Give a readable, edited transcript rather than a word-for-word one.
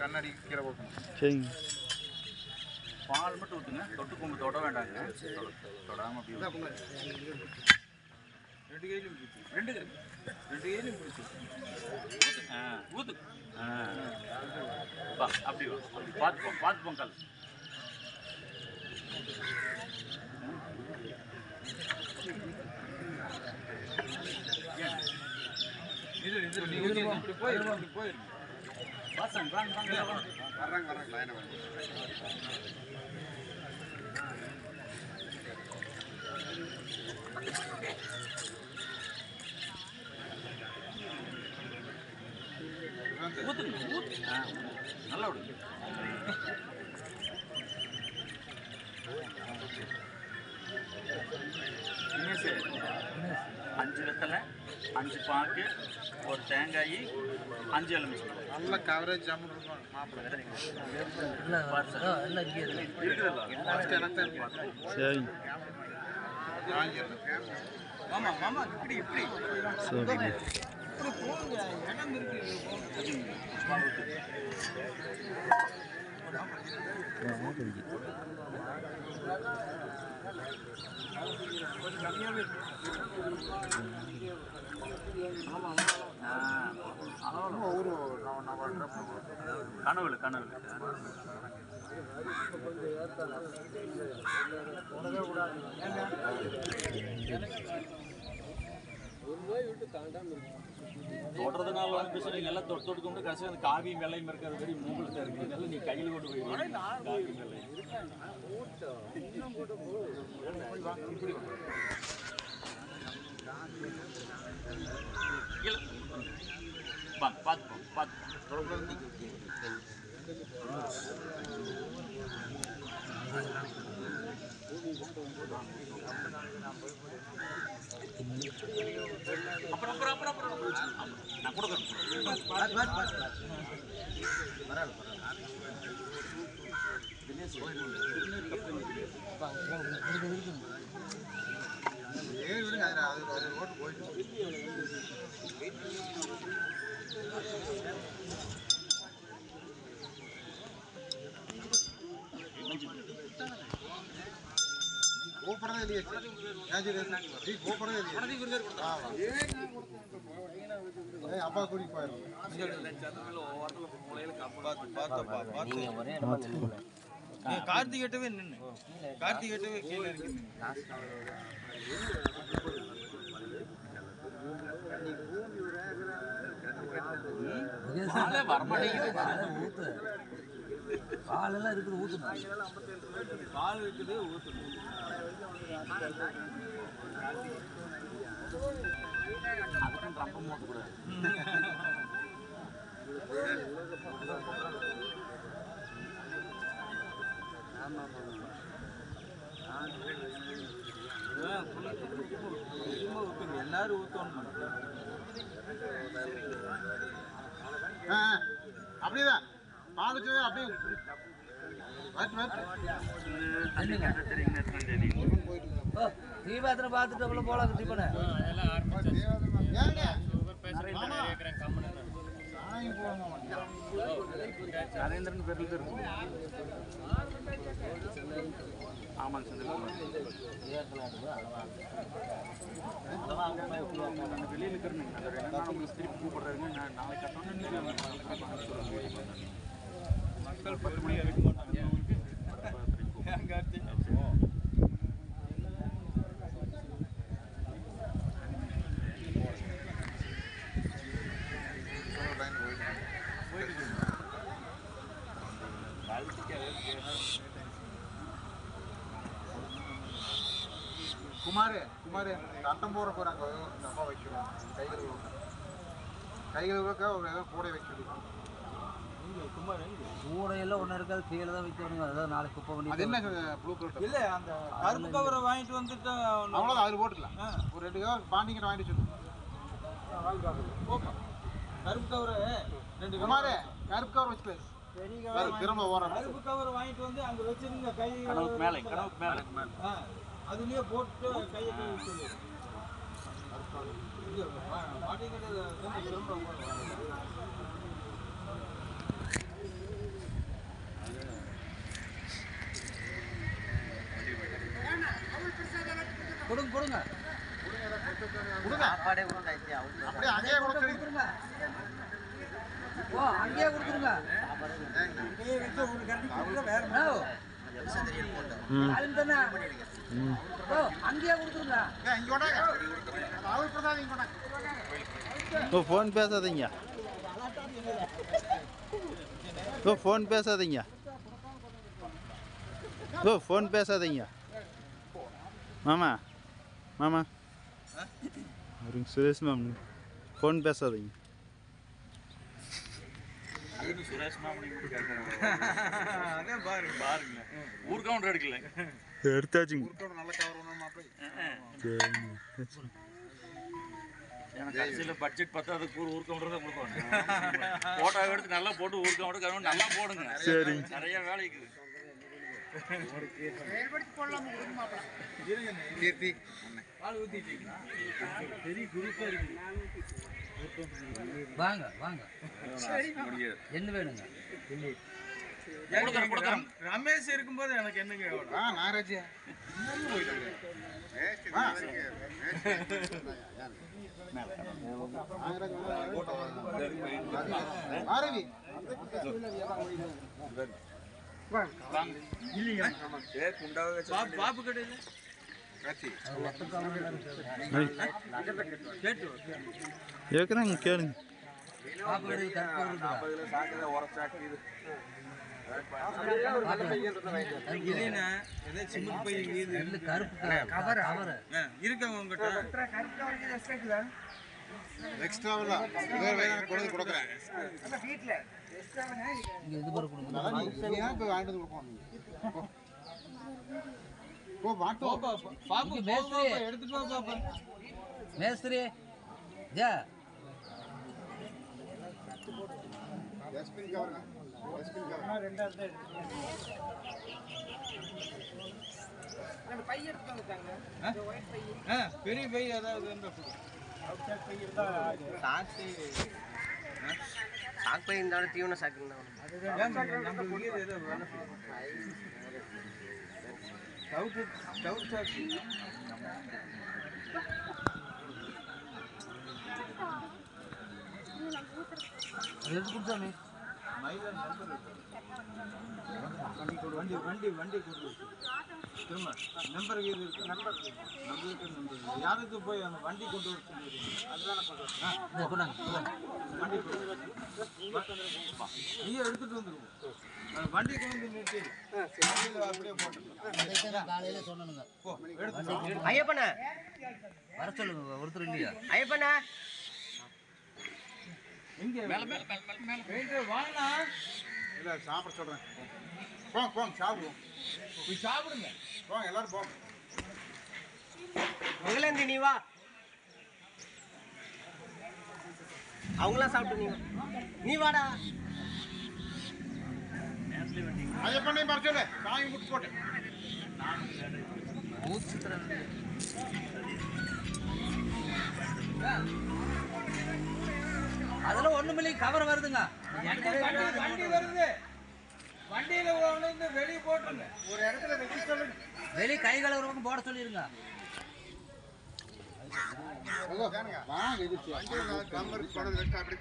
கண்ணாடி கீழே போக்கணும். சரிங்க. பால் மட்டும் ஊற்றுங்க. தொட்டு கொம்பு தொட வேண்டாங்க. தொடாமல் அப்படி ரெண்டு கையிலும் பிடிச்சி ரெண்டு கையிலும் பிடிச்சி ஊத்து. வா அப்படி வா. பார்த்துப்போம் கால். இது போயிரு. வாசன் வர்றாங்க லைனை நல்லா விடுங்க. அஞ்சு வெத்தலை, 5 பாக்கு, ஒரு தேங்காய், 5 எலுமிச்சை. நல்ல கவரேஜ் ஜாமுன் இருக்கும். மாமா இப்படி கனவுல தொடுறதுனால வந்து பிரச்சனை எல்லாம் தொட்டு கொண்டு கடைசி அந்த காவியும் வெள்ளையும் இருக்கிறது வரை மூங்கில் இருக்கிறதுனால நீ கையில் கொண்டு போய் காவியும் வெள்ளை பார்த்துப்போம் அப்புறம் நான் கொடுக்குறேன். அப்பா கூட்டிட்டு போயிடும். கார்த்திகேட்டவே நின்று கார்த்திகேட்டவே கீழே இருக்கு. பாலெல்லாம் இருக்குது ஊற்றணும். பால் இருக்குது ஊற்றணும். அதுக்கும் ரப்பம் ஊற்றக்கூடாது. எல்லாரும் ஊற்றணும். அப்படியேதான் பால் வச்சு அப்படியே தீபாத்திரம் பார்த்துட்டு போல டிஃபனு நரேந்திரன் பேரில் தான் இருக்கும். ஆமாங்க சார் வெளியில் இருக்கிறேன். திருப்பி கூப்பிடுறாருங்க. நான் நாளைக்கு கட்டணும். மக்கள் 10 மணி இருக்க மாட்டாங்க. குமார் சட்டம் போட போகிறாங்க. டப்பா வைக்கிறோம். கைகள் ஒரு ஏதோ கூட வைக்கிறோம். கூடையெல்லாம் ஒன்றும் இருக்காது. கீழே தான் வைக்கணும். அதாவது நாளைக்கு குப்பை பண்ணி. அது என்ன ப்ளூ கலர் இல்லை, அந்த கருப்பு கவரை வாங்கிட்டு வந்துட்டு அவ்வளோதான். அதில் போட்டுக்கலாம். ஒரு 2 கவர் பாண்டிங்கிட்ட வாங்கிட்டு சொல்லு. கருப்பு கவரு 2 குமார் கருப்பு கவர் வச்சுக்கலாம். திரும்ப ஓரம் கருப்பு கவர் வாங்கிட்டு வந்து அங்கே வச்சிருங்க. கை கனவுக்கு மேலே அதுலேயே போட்டு கையை சொல்லு. கொடுங்க கொடுங்க சாப்பாடே அப்படியே அங்கேயே கொடுத்துருங்க. ஓ அங்கேயே கொடுத்துருங்க ஓ அங்கேயே கொடுத்துருங்க ஓ ஃபோன் பேசாதீங்க. ஓ ஃபோன் பேசாதீங்க. ஓ ஃபோன் பேசாதீங்க. மாமா மாமா அவருங்க சுரேஷ் மேம் ஃபோன் பேசாதீங்க. சுரேஷ் மாமணி பாருங்க ஊர் கவுண்டர் எடுக்கல எடுத்தாச்சுங்க. எனக்கு கடைசியில் பட்ஜெட் பத்தாததுக்கு ஊர் கவுண்டர் தான் கொடுப்பாங்க. போட்டோ எடுத்து நல்லா போட்டு ஊர் கவுண்டர் நல்லா போடுங்க. சரி நிறைய வேலை இருக்குது. வாங்க வாங்க என்ன வேணுங்க ரமேஷ் இருக்கும்போது எனக்கு என்னங்க நாகராஜா பாப்பு கடையில் இருக்கிறாங்க கேளுங்க. மேஸ்திரி ஜா பெரிய பை அதாவது சாக்கு பை இருந்தாலும் தீவன சாக்கு எடுத்து கொடுத்தானே வண்டி கொடுத்து திரும்ப நம்பர் இது இருக்கு நம்பர் யாருக்கு போய் அந்த வண்டி கொண்டு வர வண்டி நீயே எடுத்துட்டு வந்துருவோம் வண்டி கொண்டு வந்து நிறுத்தி அப்படியே போட்டு காலையில சொன்னனுங்க ஐயப்பண்ண வர சொல்லுங்க ஒருத்தர் இல்லையா ஐயப்பண்ண இல்லை சாப்பிட சொல்கிறேன். போங்க போங்க சாப்பிடுவோம். போய் சாப்பிடுங்க. போங்க எல்லாரும் போங்க. மகளேந்தி நீ வா. அவங்களாம் சாப்பிட்டு நீ வாடா. ஐயப்பண்ணையும் வர சொல்லு. சாமி முட்டு போட்டு. அதெல்லாம் ஒண்ணுமில்லை கவர் வருதுங்க வண்டி வருது. வண்டியில வந்து வெளியே போட்டுருங்க. ஒரு இடத்துல வைக்க சொல்லுங்க. வெளியே கை கழுவுறவங்க போட சொல்லிருங்க. வாங்க இது கம்பருக்கு போனது வச்சு அப்படி